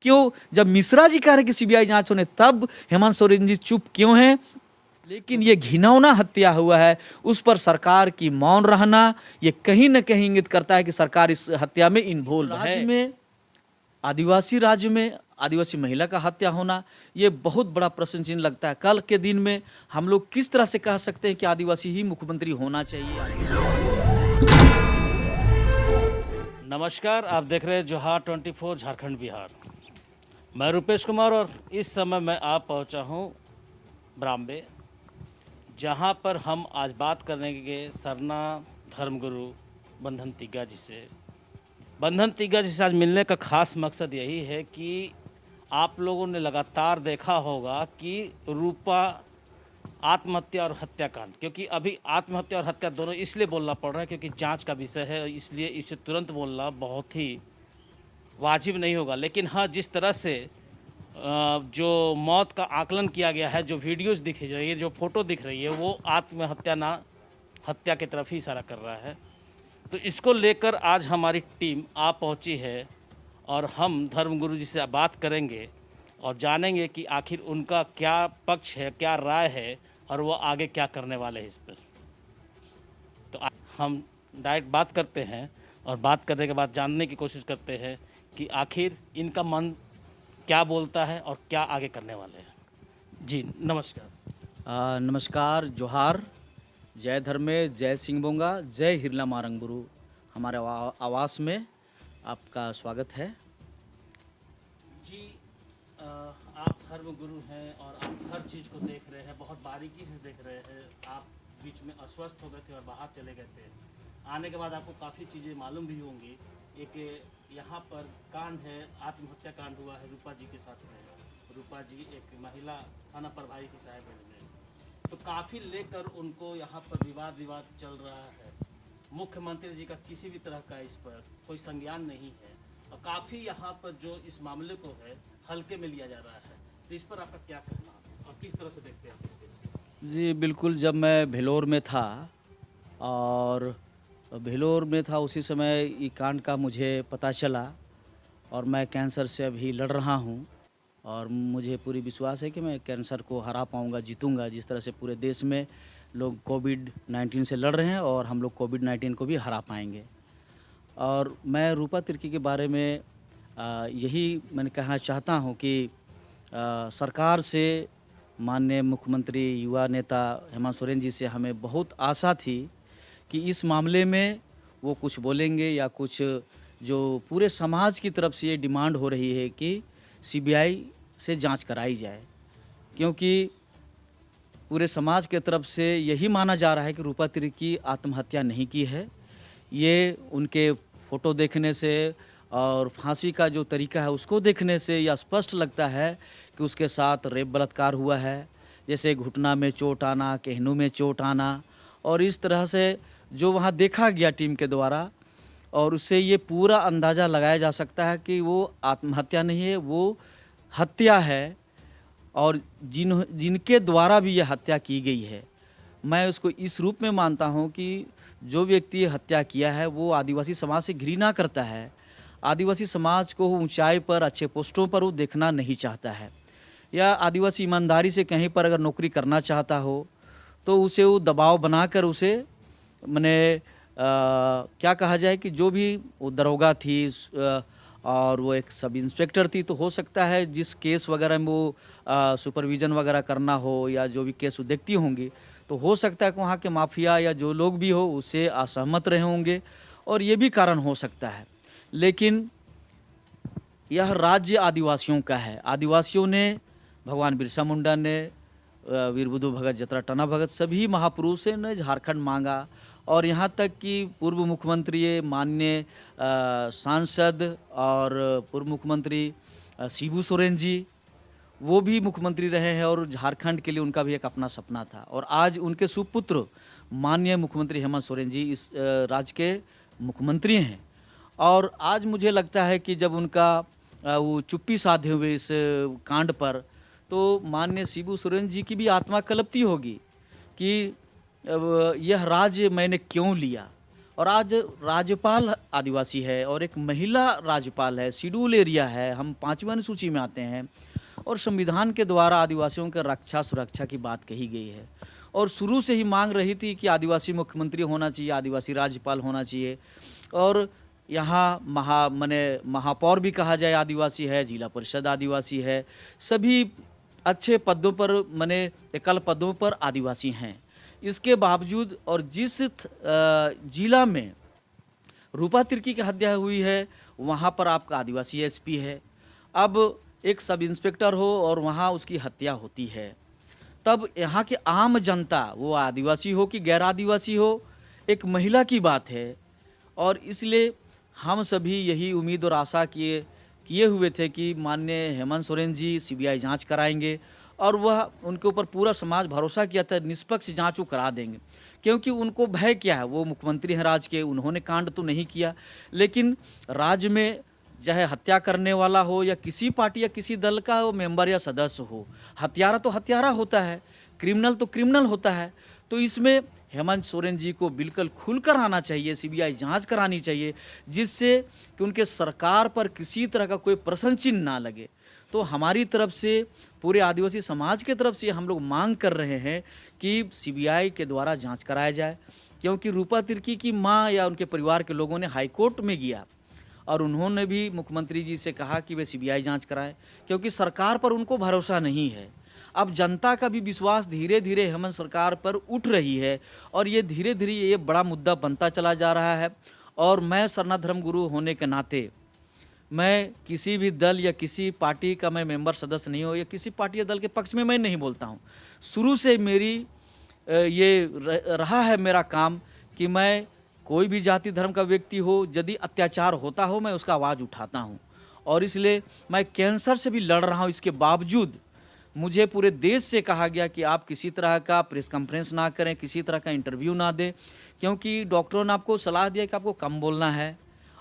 क्यों, जब मिश्रा जी कह रहे हैं कि सीबीआई जांच होने, तब हेमंत सोरेन जी चुप क्यों हैं? लेकिन ये घिनौना हत्या हुआ है, उस पर सरकार की मौन रहना ये कहीं न कहीं इंगित करता है कि सरकार इस हत्या में इन्वॉल्व है। राज्य में, आदिवासी राज्य में आदिवासी महिला का हत्या होना ये बहुत बड़ा प्रश्न चिन्ह लगता है। कल के दिन में हम लोग किस तरह से कह सकते हैं कि आदिवासी ही मुख्यमंत्री होना चाहिए? नमस्कार, आप देख रहे हैं जोहार 24 झारखंड बिहार। मैं रुपेश कुमार और इस समय मैं आप पहुंचा हूं ब्राम्बे, जहां पर हम आज बात करेंगे सरना धर्मगुरु बंधन तिग्गा जी से। बंधन तिग्गा जी से आज मिलने का खास मकसद यही है कि आप लोगों ने लगातार देखा होगा कि रूपा आत्महत्या और हत्याकांड, क्योंकि अभी आत्महत्या और हत्या दोनों इसलिए बोलना पड़ रहा है क्योंकि जांच का विषय है, इसलिए इसे तुरंत बोलना बहुत ही वाजिब नहीं होगा। लेकिन हाँ, जिस तरह से जो मौत का आकलन किया गया है, जो वीडियोस दिख रही है, जो फोटो दिख रही है, वो आत्महत्या ना हत्या की तरफ ही इशारा कर रहा है। तो इसको लेकर आज हमारी टीम आ पहुंची है और हम धर्मगुरु जी से बात करेंगे और जानेंगे कि आखिर उनका क्या पक्ष है, क्या राय है और वो आगे क्या करने वाले हैं इस पर। तो हम डायरेक्ट बात करते हैं और बात करने के बाद जानने की कोशिश करते हैं कि आखिर इनका मन क्या बोलता है और क्या आगे करने वाले हैं। जी नमस्कार। नमस्कार, जोहार, जय धर्मे, जय सिंह बोंगा, जय हिरला मारंगुरु। हमारे आवास में आपका स्वागत है। जी, आप धर्मगुरु हैं और आप हर चीज़ को देख रहे हैं, बहुत बारीकी से देख रहे हैं। आप बीच में अस्वस्थ हो गए थे और बाहर चले गए थे। आने के बाद आपको काफ़ी चीज़ें मालूम भी होंगी। एक यहाँ पर कांड है, आत्महत्या कांड हुआ है रूपा जी के साथ में। रूपा जी एक महिला थाना प्रभारी की साहिब में, तो काफ़ी लेकर उनको यहाँ पर विवाद चल रहा है। मुख्यमंत्री जी का किसी भी तरह का इस पर कोई संज्ञान नहीं है और काफ़ी यहाँ पर जो इस मामले को है हल्के में लिया जा रहा है। तो इस पर आपका क्या कहना है और किस तरह से देखते हैं आप इस केस को? जी बिल्कुल, जब मैं भेलोर में था और भेलोर में था उसी समय ये कांड का मुझे पता चला और मैं कैंसर से अभी लड़ रहा हूँ और मुझे पूरी विश्वास है कि मैं कैंसर को हरा पाऊँगा, जीतूँगा। जिस तरह से पूरे देश में लोग कोविड-19 से लड़ रहे हैं और हम लोग कोविड-19 को भी हरा पाएंगे। और मैं रूपा तिर्की के बारे में यही मैंने कहना चाहता हूँ कि सरकार से, माननीय मुख्यमंत्री युवा नेता हेमंत सोरेन जी से हमें बहुत आशा थी कि इस मामले में वो कुछ बोलेंगे या कुछ, जो पूरे समाज की तरफ से ये डिमांड हो रही है कि सीबीआई से जांच कराई जाए, क्योंकि पूरे समाज के तरफ से यही माना जा रहा है कि रूपा तिर्की आत्महत्या नहीं की है। ये उनके फ़ोटो देखने से और फांसी का जो तरीका है उसको देखने से यह स्पष्ट लगता है कि उसके साथ रेप बलात्कार हुआ है। जैसे घुटना में चोट आना, कहनू में चोट आना और इस तरह से जो वहाँ देखा गया टीम के द्वारा, और उससे ये पूरा अंदाज़ा लगाया जा सकता है कि वो आत्महत्या नहीं है, वो हत्या है और जिनके द्वारा भी यह हत्या की गई है। मैं उसको इस रूप में मानता हूँ कि जो व्यक्ति हत्या किया है वो आदिवासी समाज से घृणा करता है। आदिवासी समाज को ऊंचाई पर, अच्छे पोस्टों पर वो देखना नहीं चाहता है, या आदिवासी ईमानदारी से कहीं पर अगर नौकरी करना चाहता हो तो उसे वो दबाव बनाकर उसे, मैंने क्या कहा जाए कि जो भी वो दरोगा थी और वो एक सब इंस्पेक्टर थी, तो हो सकता है जिस केस वगैरह में वो सुपरविज़न वगैरह करना हो या जो भी केस वो देखती होंगी, तो हो सकता है कि वहाँ के माफिया या जो लोग भी हो उससे असहमत रहे होंगे और ये भी कारण हो सकता है। लेकिन यह राज्य आदिवासियों का है। आदिवासियों ने, भगवान बिरसा मुंडा ने, वीर बुद्धू भगत, जतरा टना भगत, सभी महापुरुषों ने झारखंड मांगा और यहाँ तक कि पूर्व मुख्यमंत्री, माननीय सांसद और पूर्व मुख्यमंत्री शिबू सोरेन जी, वो भी मुख्यमंत्री रहे हैं और झारखंड के लिए उनका भी एक अपना सपना था। और आज उनके सुपुत्र माननीय मुख्यमंत्री हेमंत सोरेन जी इस राज्य के मुख्यमंत्री हैं। और आज मुझे लगता है कि जब उनका वो चुप्पी साधे हुए इस कांड पर, तो माननीय शिबू सोरेन जी की भी आत्मा कलपती होगी कि यह राज्य मैंने क्यों लिया। और आज राज्यपाल आदिवासी है और एक महिला राज्यपाल है, शेड्यूल एरिया है, हम 5वीं अनुसूची में आते हैं और संविधान के द्वारा आदिवासियों के रक्षा सुरक्षा की बात कही गई है और शुरू से ही मांग रही थी कि आदिवासी मुख्यमंत्री होना चाहिए, आदिवासी राज्यपाल होना चाहिए और यहाँ महापौर भी कहा जाए आदिवासी है, जिला परिषद आदिवासी है, सभी अच्छे पदों पर एकल पदों पर आदिवासी हैं। इसके बावजूद और जिस जिला में रूपा तिर्की की हत्या हुई है वहाँ पर आपका आदिवासी एसपी है। अब एक सब इंस्पेक्टर हो और वहाँ उसकी हत्या होती है, तब यहाँ के आम जनता, वो आदिवासी हो कि गैर आदिवासी हो, एक महिला की बात है और इसलिए हम सभी यही उम्मीद और आशा किए हुए थे कि माननीय हेमंत सोरेन जी सीबीआई जांच कराएंगे और वह उनके ऊपर पूरा समाज भरोसा किया था निष्पक्ष जांच वो करा देंगे, क्योंकि उनको भय क्या है, वो मुख्यमंत्री हैं राज्य के, उन्होंने कांड तो नहीं किया, लेकिन राज्य में चाहे हत्या करने वाला हो या किसी पार्टी या किसी दल का हो मेंबर या सदस्य हो, हत्यारा तो हत्यारा होता है, क्रिमिनल तो क्रिमिनल होता है। तो इसमें हेमंत सोरेन जी को बिल्कुल खुलकर आना चाहिए, सीबीआई जांच करानी चाहिए, जिससे कि उनके सरकार पर किसी तरह का कोई प्रश्न चिन्ह ना लगे। तो हमारी तरफ से, पूरे आदिवासी समाज के तरफ से हम लोग मांग कर रहे हैं कि सीबीआई के द्वारा जांच कराया जाए, क्योंकि रूपा तिर्की की मां या उनके परिवार के लोगों ने हाईकोर्ट में गया और उन्होंने भी मुख्यमंत्री जी से कहा कि वे सीबीआई जांच कराएं, क्योंकि सरकार पर उनको भरोसा नहीं है। अब जनता का भी विश्वास धीरे धीरे हेमंत सरकार पर उठ रही है और ये धीरे धीरे ये बड़ा मुद्दा बनता चला जा रहा है। और मैं सरना धर्म गुरु होने के नाते मैं किसी भी दल या किसी पार्टी का मैं मेंबर सदस्य नहीं हूँ या किसी पार्टी या दल के पक्ष में मैं नहीं बोलता हूँ। शुरू से मेरी रहा है मेरा काम कि मैं कोई भी जाति धर्म का व्यक्ति हो, यदि अत्याचार होता हो मैं उसका आवाज़ उठाता हूँ और इसलिए मैं कैंसर से भी लड़ रहा हूँ। इसके बावजूद मुझे पूरे देश से कहा गया कि आप किसी तरह का प्रेस कॉन्फ्रेंस ना करें, किसी तरह का इंटरव्यू ना दें, क्योंकि डॉक्टरों ने आपको सलाह दिया कि आपको कम बोलना है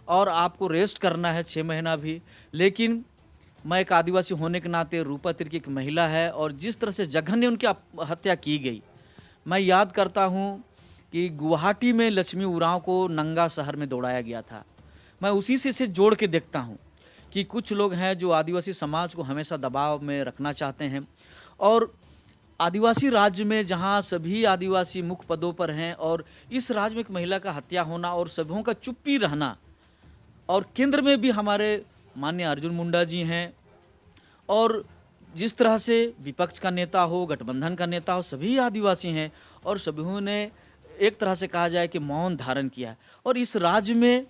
और आपको रेस्ट करना है 6 महीना भी। लेकिन मैं एक आदिवासी होने के नाते, रूपा तिर्की एक महिला है और जिस तरह से जघन्य उनकी हत्या की गई, मैं याद करता हूँ कि गुवाहाटी में लक्ष्मी उरांव को नंगा शहर में दौड़ाया गया था। मैं उसी से इसे जोड़ के देखता हूँ कि कुछ लोग हैं जो आदिवासी समाज को हमेशा दबाव में रखना चाहते हैं और आदिवासी राज्य में जहाँ सभी आदिवासी मुख्य पदों पर हैं और इस राज्य में एक महिला का हत्या होना और सबों का चुप्पी रहना, और केंद्र में भी हमारे माननीय अर्जुन मुंडा जी हैं और जिस तरह से विपक्ष का नेता हो, गठबंधन का नेता हो, सभी आदिवासी हैं और सभी ने एक तरह से कहा जाए कि मौन धारण किया। और इस राज्य में,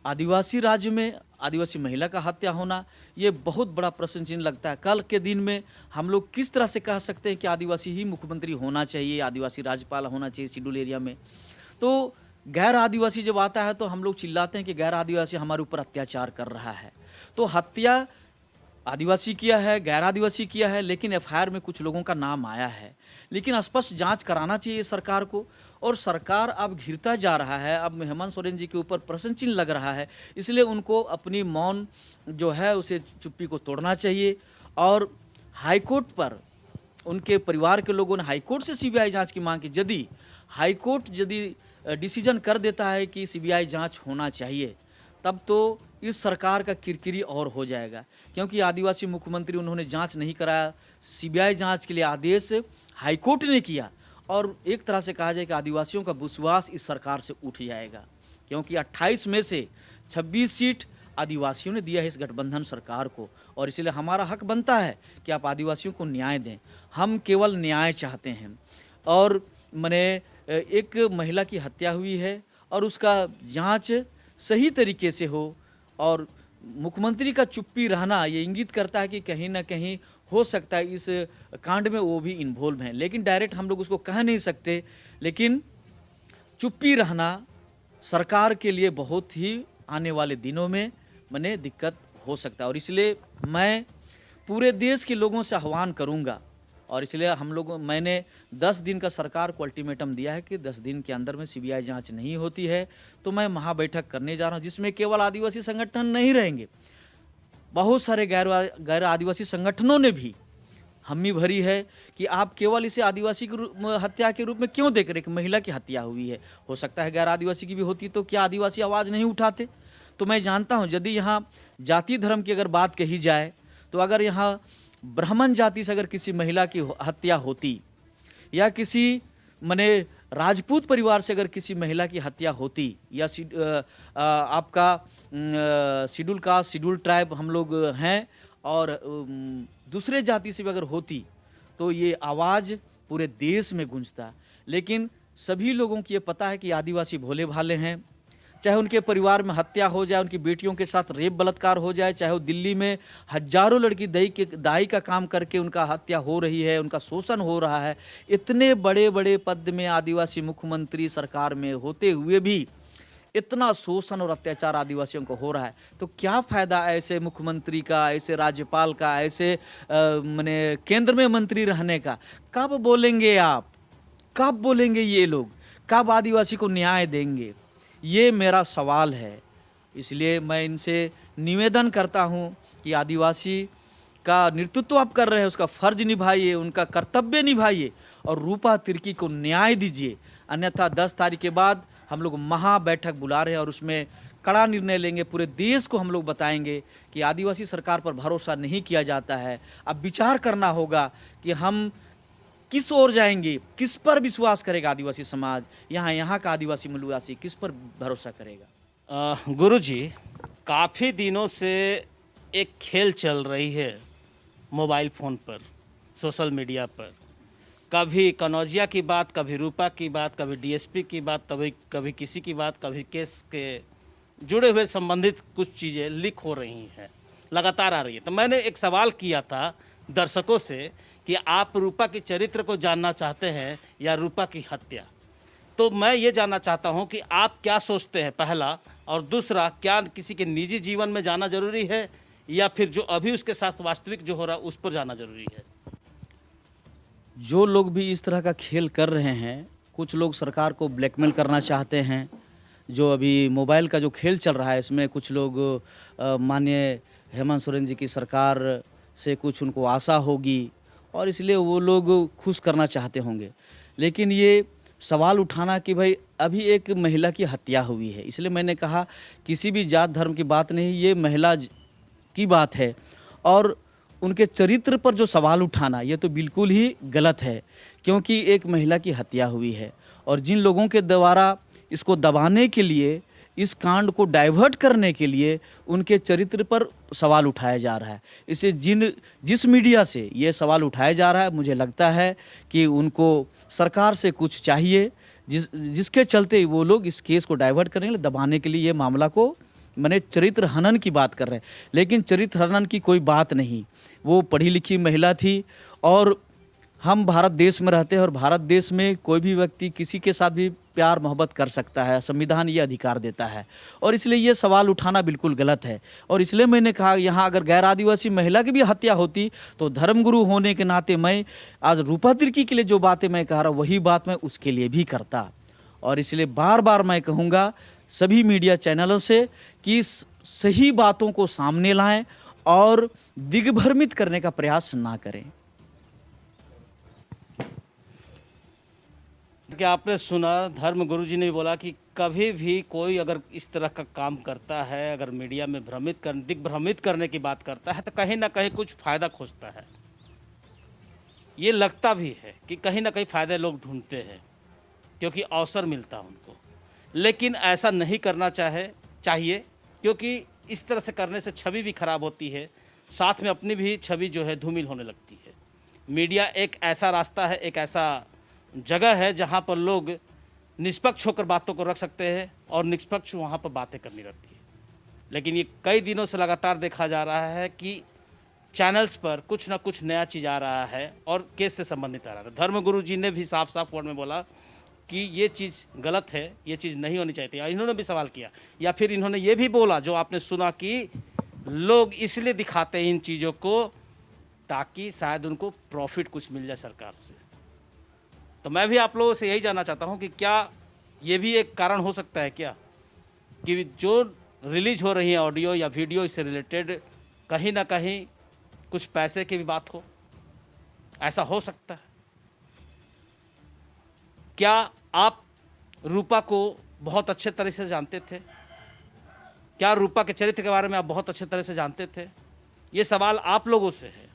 आदिवासी राज्य में आदिवासी महिला का हत्या होना ये बहुत बड़ा प्रश्न चिन्ह लगता है। कल के दिन में हम लोग किस तरह से कह सकते हैं कि आदिवासी ही मुख्यमंत्री होना चाहिए, आदिवासी राज्यपाल होना चाहिए शेड्यूल एरिया में। तो गैर आदिवासी जब आता है तो हम लोग चिल्लाते हैं कि गैर आदिवासी हमारे ऊपर अत्याचार कर रहा है। तो हत्या आदिवासी किया है, गैर आदिवासी किया है, लेकिन एफआईआर में कुछ लोगों का नाम आया है। लेकिन स्पष्ट जांच कराना चाहिए सरकार को, और सरकार अब घिरता जा रहा है। अब हेमंत सोरेन जी के ऊपर प्रश्न चिन्ह लग रहा है, इसलिए उनको अपनी मौन जो है उसे चुप्पी को तोड़ना चाहिए। और हाईकोर्ट पर उनके परिवार के लोगों ने हाईकोर्ट से सीबीआई जांच की मांग की। यदि हाईकोर्ट डिसीजन कर देता है कि सीबीआई जांच होना चाहिए, तब तो इस सरकार का किरकिरी और हो जाएगा, क्योंकि आदिवासी मुख्यमंत्री उन्होंने जांच नहीं कराया, सीबीआई जांच के लिए आदेश हाईकोर्ट ने किया और एक तरह से कहा जाए कि आदिवासियों का विश्वास इस सरकार से उठ जाएगा, क्योंकि 28 में से 26 सीट आदिवासियों ने दिया है इस गठबंधन सरकार को, और इसलिए हमारा हक बनता है कि आप आदिवासियों को न्याय दें। हम केवल न्याय चाहते हैं। और एक महिला की हत्या हुई है और उसका जांच सही तरीके से हो, और मुख्यमंत्री का चुप्पी रहना ये इंगित करता है कि कहीं ना कहीं हो सकता है इस कांड में वो भी इन्वॉल्व हैं, लेकिन डायरेक्ट हम लोग उसको कह नहीं सकते। लेकिन चुप्पी रहना सरकार के लिए बहुत ही आने वाले दिनों में दिक्कत हो सकता है, और इसलिए मैं पूरे देश के लोगों से आह्वान करूंगा, और इसलिए मैंने 10 दिन का सरकार को अल्टीमेटम दिया है कि 10 दिन के अंदर में सीबीआई जांच नहीं होती है तो मैं महाबैठक करने जा रहा हूं, जिसमें केवल आदिवासी संगठन नहीं रहेंगे, बहुत सारे गैर आदिवासी संगठनों ने भी हमी भरी है कि आप केवल इसे आदिवासी के हत्या के रूप में क्यों देख रहे हैं कि महिला की हत्या हुई है। हो सकता है गैर आदिवासी की भी होती तो क्या आदिवासी आवाज़ नहीं उठाते। तो मैं जानता हूँ यदि यहाँ जाति धर्म की अगर बात कही जाए तो अगर यहाँ ब्राह्मण जाति से अगर किसी महिला की हत्या होती या किसी माने राजपूत परिवार से अगर किसी महिला की हत्या होती या आपका शेड्यूल कास्ट शेड्यूल ट्राइब हम लोग हैं और दूसरे जाति से भी अगर होती तो ये आवाज़ पूरे देश में गूंजता। लेकिन सभी लोगों को ये पता है कि आदिवासी भोले भाले हैं, चाहे उनके परिवार में हत्या हो जाए, उनकी बेटियों के साथ रेप बलात्कार हो जाए, चाहे वो दिल्ली में हजारों लड़की दाई का काम करके उनका हत्या हो रही है, उनका शोषण हो रहा है। इतने बड़े बड़े पद में आदिवासी मुख्यमंत्री सरकार में होते हुए भी इतना शोषण और अत्याचार आदिवासियों को हो रहा है। तो क्या फ़ायदा ऐसे मुख्यमंत्री का, ऐसे राज्यपाल का, ऐसे माने केंद्र में मंत्री रहने का। कब बोलेंगे आप, कब बोलेंगे ये लोग, कब आदिवासी को न्याय देंगे, ये मेरा सवाल है। इसलिए मैं इनसे निवेदन करता हूँ कि आदिवासी का नेतृत्व आप कर रहे हैं, उसका फ़र्ज निभाइए, उनका कर्तव्य निभाइए और रूपा तिर्की को न्याय दीजिए। अन्यथा 10 तारीख के बाद हम लोग महा बैठक बुला रहे हैं और उसमें कड़ा निर्णय लेंगे। पूरे देश को हम लोग बताएंगे कि आदिवासी सरकार पर भरोसा नहीं किया जाता है। अब विचार करना होगा कि हम किस ओर जाएंगे, किस पर विश्वास करेगा आदिवासी समाज, यहाँ का आदिवासी मूलवासी किस पर भरोसा करेगा। गुरुजी, काफ़ी दिनों से एक खेल चल रही है मोबाइल फ़ोन पर, सोशल मीडिया पर। कभी कनौजिया की बात, कभी रूपा की बात, कभी डीएसपी की बात, कभी किसी की बात, कभी केस के जुड़े हुए संबंधित कुछ चीज़ें लीक हो रही हैं, लगातार आ रही है। तो मैंने एक सवाल किया था दर्शकों से कि आप रूपा के चरित्र को जानना चाहते हैं या रूपा की हत्या। तो मैं ये जानना चाहता हूँ कि आप क्या सोचते हैं, पहला, और दूसरा, क्या किसी के निजी जीवन में जाना जरूरी है या फिर जो अभी उसके साथ वास्तविक जो हो रहा है उस पर जाना जरूरी है। जो लोग भी इस तरह का खेल कर रहे हैं, कुछ लोग सरकार को ब्लैकमेल करना चाहते हैं। जो अभी मोबाइल का जो खेल चल रहा है इसमें कुछ लोग माननीय हेमंत सोरेन जी की सरकार से कुछ उनको आशा होगी और इसलिए वो लोग खुश करना चाहते होंगे। लेकिन ये सवाल उठाना कि भाई अभी एक महिला की हत्या हुई है, इसलिए मैंने कहा किसी भी जात धर्म की बात नहीं, ये महिला की बात है और उनके चरित्र पर जो सवाल उठाना ये तो बिल्कुल ही गलत है, क्योंकि एक महिला की हत्या हुई है और जिन लोगों के द्वारा इसको दबाने के लिए, इस कांड को डाइवर्ट करने के लिए उनके चरित्र पर सवाल उठाया जा रहा है। इसे जिस मीडिया से ये सवाल उठाया जा रहा है, मुझे लगता है कि उनको सरकार से कुछ चाहिए जिसके चलते वो लोग इस केस को डाइवर्ट करने के लिए, दबाने के लिए ये मामला को मैंने चरित्र हनन की बात कर रहे हैं। लेकिन चरित्र हनन की कोई बात नहीं, वो पढ़ी लिखी महिला थी और हम भारत देश में रहते हैं और भारत देश में कोई भी व्यक्ति किसी के साथ भी प्यार मोहब्बत कर सकता है, संविधान ये अधिकार देता है और इसलिए ये सवाल उठाना बिल्कुल गलत है। और इसलिए मैंने कहा यहाँ अगर गैर आदिवासी महिला की भी हत्या होती तो धर्मगुरु होने के नाते मैं आज रूपा तिर्की के लिए जो बातें मैं कह रहा हूँ वही बात मैं उसके लिए भी करता। और इसलिए बार बार मैं कहूँगा सभी मीडिया चैनलों से कि सही बातों को सामने लाएं और दिग्भ्रमित करने का प्रयास ना करें। कि आपने सुना धर्म गुरु जी ने बोला कि कभी भी कोई अगर इस तरह का काम करता है, अगर मीडिया में दिग्भ्रमित करने की बात करता है तो कहीं ना कहीं कुछ फ़ायदा खोजता है। ये लगता भी है कि कहीं ना कहीं फ़ायदे लोग ढूंढते हैं क्योंकि अवसर मिलता है उनको, लेकिन ऐसा नहीं करना चाहिए क्योंकि इस तरह से करने से छवि भी खराब होती है, साथ में अपनी भी छवि जो है धूमिल होने लगती है। मीडिया एक ऐसा रास्ता है, एक ऐसा जगह है जहाँ पर लोग निष्पक्ष होकर बातों को रख सकते हैं और निष्पक्ष वहाँ पर बातें करनी रहती है। लेकिन ये कई दिनों से लगातार देखा जा रहा है कि चैनल्स पर कुछ ना कुछ नया चीज़ आ रहा है और केस से संबंधित आ रहा है। धर्म गुरु जी ने भी साफ साफ वर्ड में बोला कि ये चीज़ गलत है, ये चीज़ नहीं होनी चाहिए थी। इन्होंने भी सवाल किया या फिर इन्होंने ये भी बोला जो आपने सुना कि लोग इसलिए दिखाते हैं इन चीज़ों को ताकि शायद उनको प्रॉफिट कुछ मिल जाए सरकार से। तो मैं भी आप लोगों से यही जानना चाहता हूं कि क्या ये भी एक कारण हो सकता है क्या कि जो रिलीज हो रही है ऑडियो या वीडियो इससे रिलेटेड कहीं ना कहीं कुछ पैसे की भी बात हो। ऐसा हो सकता है? क्या आप रूपा को बहुत अच्छे तरह से जानते थे? क्या रूपा के चरित्र के बारे में आप बहुत अच्छे तरह से जानते थे? ये सवाल आप लोगों से है,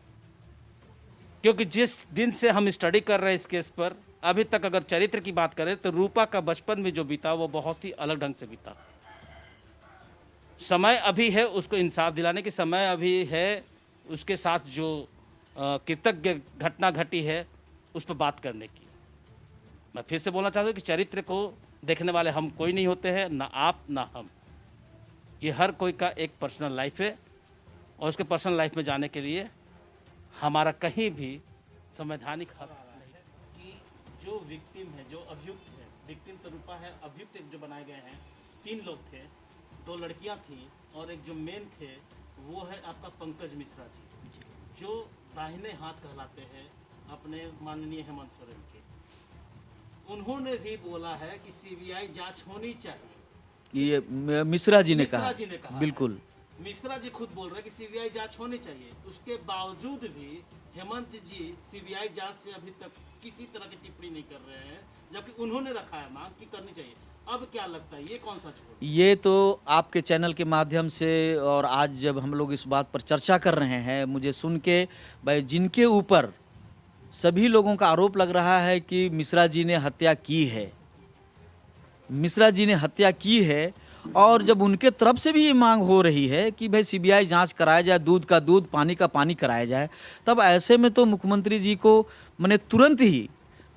क्योंकि जिस दिन से हम स्टडी कर रहे हैं इस केस पर, अभी तक अगर चरित्र की बात करें तो रूपा का बचपन में जो बीता वो बहुत ही अलग ढंग से बीता। समय अभी है उसको इंसाफ दिलाने की, समय अभी है उसके साथ जो कृतज्ञ घटना घटी है उस पर बात करने की। मैं फिर से बोलना चाहता हूँ कि चरित्र को देखने वाले हम कोई नहीं होते हैं, ना आप ना हम। ये हर कोई का एक पर्सनल लाइफ है और उसके पर्सनल लाइफ में जाने के लिए हमारा कहीं भी संवैधानिक हक नहीं है कि जो विक्टिम है, जो अभियुक्त है, विक्टिम तो रूपा है, अभियुक्त जो बनाए गए हैं 3 लोग थे, 2 लड़कियां थी और एक जो मेन थे वो है आपका पंकज मिश्रा जी, जो दाहिने हाथ कहलाते हैं अपने माननीय हेमंत सोरेन के। उन्होंने भी बोला है कि सीबीआई जांच होनी चाहिए। ये मिश्रा जी ने मिश्रा जी ने कहा बिल्कुल। मिश्रा जी खुद बोल रहे हैं कि सीबीआई जांच होनी चाहिए। उसके बावजूद भी हेमंत जी सीबीआई जांच से अभी तक किसी तरह की टिप्पणी नहीं कर रहे हैं, जबकि उन्होंने रखा है मांग कि करनी चाहिए। अब क्या लगता है ये कौन सा छोड़? ये तो आपके चैनल के माध्यम से और आज जब हम लोग इस बात पर चर्चा कर रहे हैं, मुझे सुन के भाई जिनके ऊपर सभी लोगों का आरोप लग रहा है कि मिश्रा जी ने हत्या की है, मिश्रा जी ने हत्या की है, और जब उनके तरफ से भी ये मांग हो रही है कि भाई सीबीआई जांच कराया जाए, दूध का दूध पानी का पानी कराया जाए, तब ऐसे में तो मुख्यमंत्री जी को मैंने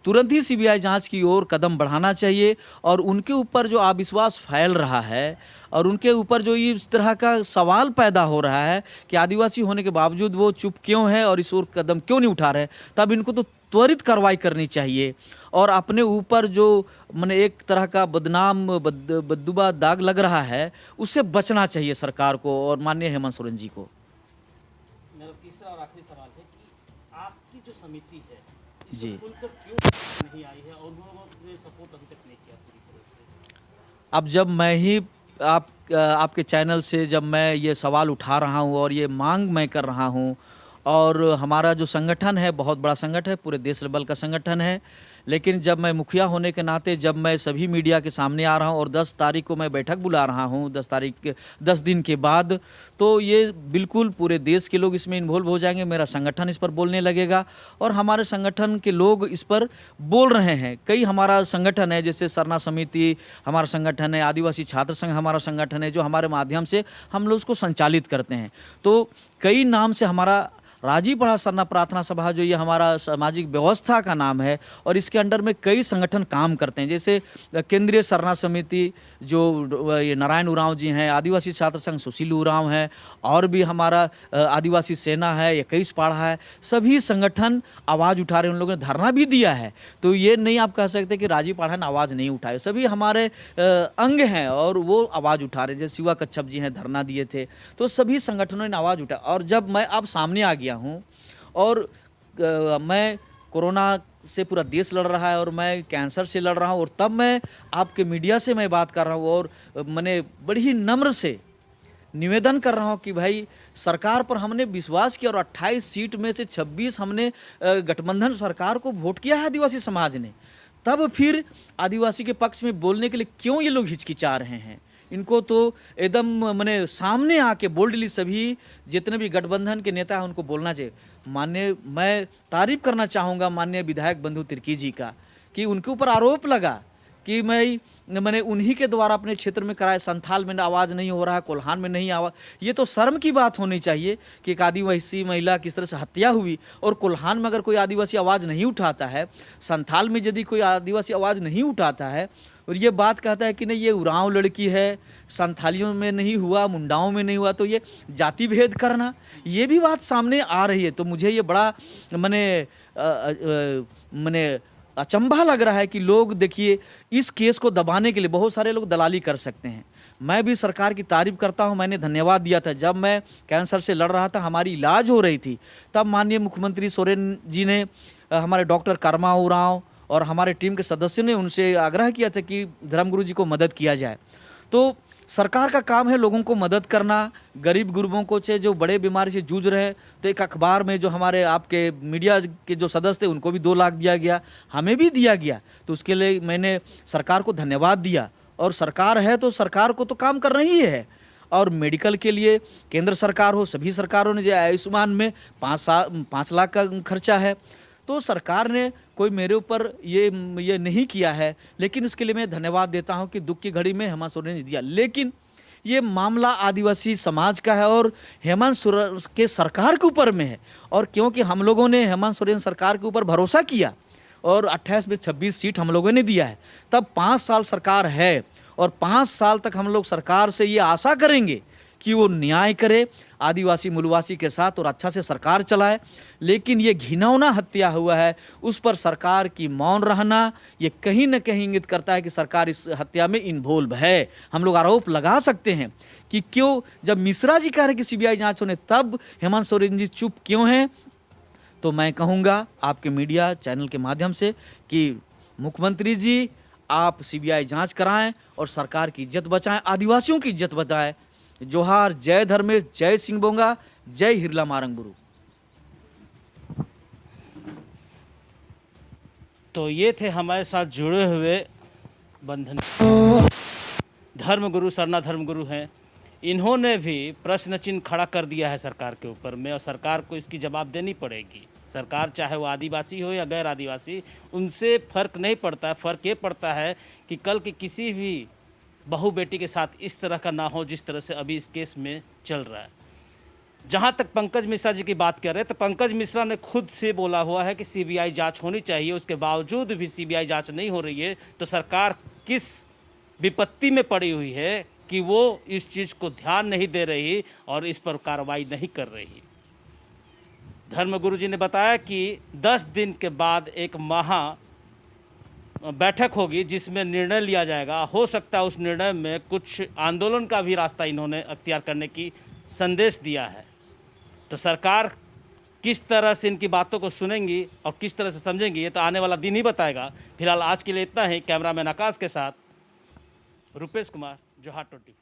तुरंत ही सीबीआई जांच की ओर कदम बढ़ाना चाहिए। और उनके ऊपर जो अविश्वास फैल रहा है और उनके ऊपर जो इस तरह का सवाल पैदा हो रहा है कि आदिवासी होने के बावजूद वो चुप क्यों है और इस ओर कदम क्यों नहीं उठा रहे, तब इनको तो त्वरित कार्रवाई करनी चाहिए और अपने ऊपर जो मैंने एक तरह का बददुबा दाग लग रहा है उससे बचना चाहिए सरकार को और माननीय हेमंत सोरेन जी को। मेरा तीसरा और आखिरी सवाल है कि आपकी जो समिति है इस जी। पर खुलकर क्यों नहीं आई है और उन्होंने सपोर्ट अभी तक नहीं किया पूरी तरह से? अब जब मैं ही आपके चैनल से जब मैं ये सवाल उठा रहा हूँ और ये मांग मैं कर रहा हूँ, और हमारा जो संगठन है बहुत बड़ा संगठन है, पूरे देश लेवल का संगठन है, लेकिन जब मैं मुखिया होने के नाते जब मैं सभी मीडिया के सामने आ रहा हूं और 10 तारीख को मैं बैठक बुला रहा हूं, 10 दिन के बाद, तो ये बिल्कुल पूरे देश के लोग इसमें इन्वॉल्व हो जाएंगे। मेरा संगठन इस पर बोलने लगेगा और हमारे संगठन के लोग इस पर बोल रहे हैं। कई हमारा संगठन है, जैसे सरना समिति हमारा संगठन है, आदिवासी छात्र संघ हमारा संगठन है, जो हमारे माध्यम से हम लोग उसको संचालित करते हैं। तो कई नाम से हमारा राजीपड़ा सरना प्रार्थना सभा जो ये हमारा सामाजिक व्यवस्था का नाम है और इसके अंडर में कई संगठन काम करते हैं, जैसे केंद्रीय सरना समिति जो ये नारायण उरांव जी हैं, आदिवासी छात्र संघ सुशील उरांव है, और भी हमारा आदिवासी सेना है, 21 पाड़ा है, सभी संगठन आवाज़ उठा रहे हैं। उन लोगों ने धरना भी दिया है। तो ये नहीं आप कह सकते कि राजीपड़ा ने आवाज़ नहीं उठाई, सभी हमारे अंग हैं और वो आवाज़ उठा रहे हैं। जैसे शिवा कच्छप जी हैं, धरना दिए थे, तो सभी संगठनों ने आवाज़ उठाई। और जब मैं अब सामने आ गया हूँ और मैं कोरोना से पूरा देश लड़ रहा है और मैं कैंसर से लड़ रहा हूँ, और तब मैं आपके मीडिया से मैं बात कर रहा हूँ और मैंने बड़ी ही नम्र से निवेदन कर रहा हूँ कि भाई सरकार पर हमने विश्वास किया और 28 सीट में से 26 हमने गठबंधन सरकार को वोट किया है आदिवासी समाज ने, तब फिर आदिवासी के पक्ष में बोलने के लिए क्यों ये लोग हिचकिचा रहे हैं? इनको तो एकदम मैंने सामने आके बोल्डली सभी जितने भी गठबंधन के नेता हैं उनको बोलना चाहिए। मैं तारीफ करना चाहूँगा माननीय विधायक बंधु तिर्की जी का कि उनके ऊपर आरोप लगा कि मैंने उन्हीं के द्वारा अपने क्षेत्र में कराया, संथाल में आवाज़ नहीं हो रहा है, कोल्हान में नहीं आवाज़। ये तो शर्म की बात होनी चाहिए कि एक आदिवासी महिला किस तरह से हत्या हुई और कोल्हान में अगर कोई आदिवासी आवाज़ नहीं उठाता है, संथाल में यदि कोई आदिवासी आवाज़ नहीं उठाता है और ये बात कहता है कि नहीं ये उरांव लड़की है, संथालियों में नहीं हुआ, मुंडाओं में नहीं हुआ, तो ये जाति भेद करना, ये भी बात सामने आ रही है। तो मुझे ये बड़ा मैंने अचंभा लग रहा है कि लोग देखिए इस केस को दबाने के लिए बहुत सारे लोग दलाली कर सकते हैं। मैं भी सरकार की तारीफ करता हूं। मैंने धन्यवाद दिया था जब मैं कैंसर से लड़ रहा था, हमारी इलाज हो रही थी, तब माननीय मुख्यमंत्री सोरेन जी ने हमारे डॉक्टर कर्मा उरांव और हमारे टीम के सदस्यों ने उनसे आग्रह किया था कि धर्मगुरु जी को मदद किया जाए। तो सरकार का काम है लोगों को मदद करना, गरीब गुरबों को से जो बड़े बीमारी से जूझ रहे हैं। तो एक अखबार में जो हमारे आपके मीडिया के जो सदस्य थे उनको भी 2 लाख दिया गया, हमें भी दिया गया। तो उसके लिए मैंने सरकार को धन्यवाद दिया। और सरकार है तो सरकार को तो काम करना ही है। और मेडिकल के लिए केंद्र सरकार हो, सभी सरकारों ने जो आयुष्मान में 5 लाख का खर्चा है। तो सरकार ने कोई मेरे ऊपर ये नहीं किया है, लेकिन उसके लिए मैं धन्यवाद देता हूं कि दुख की घड़ी में हेमंत सोरेन ने दिया। लेकिन ये मामला आदिवासी समाज का है और हेमंत सोरेन के सरकार के ऊपर में है। और क्योंकि हम लोगों ने हेमंत सोरेन सरकार के ऊपर भरोसा किया और 28 में 26 सीट हम लोगों ने दिया है, तब 5 साल सरकार है और 5 साल तक हम लोग सरकार से ये आशा करेंगे कि वो न्याय करे आदिवासी मूलवासी के साथ और अच्छा से सरकार चलाए। लेकिन ये घिनौना हत्या हुआ है, उस पर सरकार की मौन रहना ये कहीं न कहीं इंगित करता है कि सरकार इस हत्या में इन्वॉल्व है। हम लोग आरोप लगा सकते हैं कि क्यों, जब मिश्रा जी कह रहे हैं कि सीबीआई जांच होने, तब हेमंत सोरेन जी चुप क्यों हैं? तो मैं कहूँगा आपके मीडिया चैनल के माध्यम से कि मुख्यमंत्री जी आप सीबीआई जांच कराएं और सरकार की इज्जत बचाएं, आदिवासियों की इज्जत बचाएं। जोहार, जय धर्मेश, जय सिंह बोंगा, जय हिरला मारंगबुरु। तो ये थे हमारे साथ जुड़े हुए बंधन धर्मगुरु, सरना धर्मगुरु हैं। इन्होंने भी प्रश्न चिन्ह खड़ा कर दिया है सरकार के ऊपर में, और सरकार को इसकी जवाब देनी पड़ेगी। सरकार चाहे वो आदिवासी हो या गैर आदिवासी, उनसे फ़र्क नहीं पड़ता है। फ़र्क ये पड़ता है कि कल की किसी भी बहू बेटी के साथ इस तरह का ना हो जिस तरह से अभी इस केस में चल रहा है। जहाँ तक पंकज मिश्रा जी की बात कर रहे हैं, तो पंकज मिश्रा ने खुद से बोला हुआ है कि सीबीआई जांच होनी चाहिए। उसके बावजूद भी सीबीआई जांच नहीं हो रही है, तो सरकार किस विपत्ति में पड़ी हुई है कि वो इस चीज़ को ध्यान नहीं दे रही और इस पर कार्रवाई नहीं कर रही। धर्मगुरु जी ने बताया कि 10 दिन के बाद एक बैठक होगी जिसमें निर्णय लिया जाएगा। हो सकता है उस निर्णय में कुछ आंदोलन का भी रास्ता इन्होंने अख्तियार करने की संदेश दिया है। तो सरकार किस तरह से इनकी बातों को सुनेंगी और किस तरह से समझेंगी, ये तो आने वाला दिन ही बताएगा। फिलहाल आज के लिए इतना ही। कैमरामैन आकाश के साथ रुपेश कुमार, जोहार 24।